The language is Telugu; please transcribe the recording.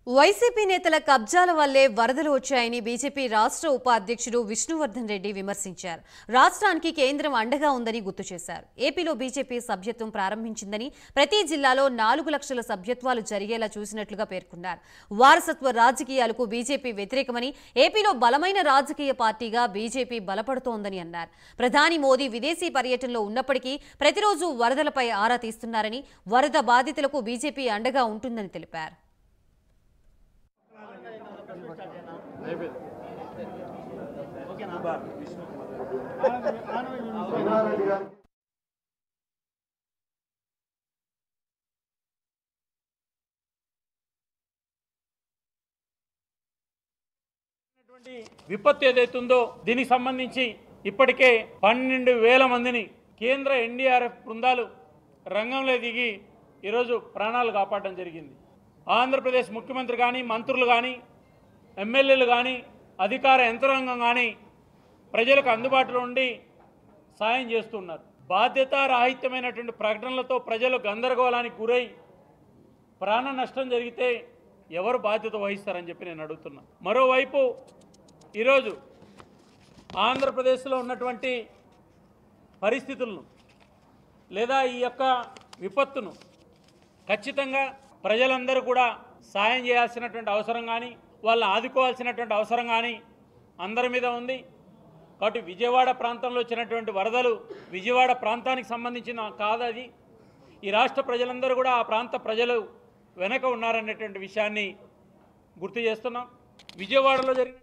వైసీపీ నేతల కబ్జాల వల్లే వరదలు వచ్చాయని బీజేపీ రాష్ట్ర ఉపాధ్యక్షుడు విష్ణువర్ధన్ రెడ్డి విమర్శించారు. రాష్ట్రానికి కేంద్రం అండగా ఉందని గుర్తు చేశారు. ఏపీలో బీజేపీ సభ్యత్వం ప్రారంభించిందని, ప్రతి జిల్లాలో 4 లక్షల సభ్యత్వాలు జరిగేలా చూసినట్లుగా పేర్కొన్నారు. వారసత్వ రాజకీయాలకు బీజేపీ వ్యతిరేకమని, ఏపీలో బలమైన రాజకీయ పార్టీగా బీజేపీ బలపడుతోందని అన్నారు. ప్రధాని మోదీ విదేశీ పర్యటనలో ఉన్నప్పటికీ ప్రతిరోజు వరదలపై ఆరా తీస్తున్నారని, వరద బాధితులకు బీజేపీ అండగా ఉంటుందని తెలిపారు. విపత్తు ఏదైతుందో దీనికి సంబంధించి ఇప్పటికే 12,000 మందిని కేంద్ర ఎన్డీఆర్ఎఫ్ బృందాలు రంగంలో దిగి ఈరోజు ప్రాణాలు కాపాడడం జరిగింది. ఆంధ్రప్రదేశ్ ముఖ్యమంత్రి కానీ, మంత్రులు కానీ, ఎమ్మెల్యేలు కానీ, అధికార యంత్రాంగం కానీ ప్రజలకు అందుబాటులో ఉండి సాయం చేస్తున్నారు. బాధ్యతారాహిత్యమైనటువంటి ప్రకటనలతో ప్రజలు గందరగోళానికి గురై ప్రాణ నష్టం జరిగితే ఎవరు బాధ్యత వహిస్తారని చెప్పి నేను అడుగుతున్నా. మరోవైపు ఈరోజు ఆంధ్రప్రదేశ్లో ఉన్నటువంటి పరిస్థితులను లేదా ఈ యొక్క విపత్తును ఖచ్చితంగా ప్రజలందరూ కూడా సాయం చేయాల్సినటువంటి అవసరం కానీ, వాళ్ళని ఆదుకోవాల్సినటువంటి అవసరం కానీ అందరి మీద ఉంది. కాబట్టి విజయవాడ ప్రాంతంలో వచ్చినటువంటి వరదలు విజయవాడ ప్రాంతానికి సంబంధించిన కాదది. ఈ రాష్ట్ర ప్రజలందరూ కూడా ఆ ప్రాంత ప్రజలు వెనక ఉన్నారనేటువంటి విషయాన్ని గుర్తు చేస్తున్నాం. విజయవాడలో జరిగిన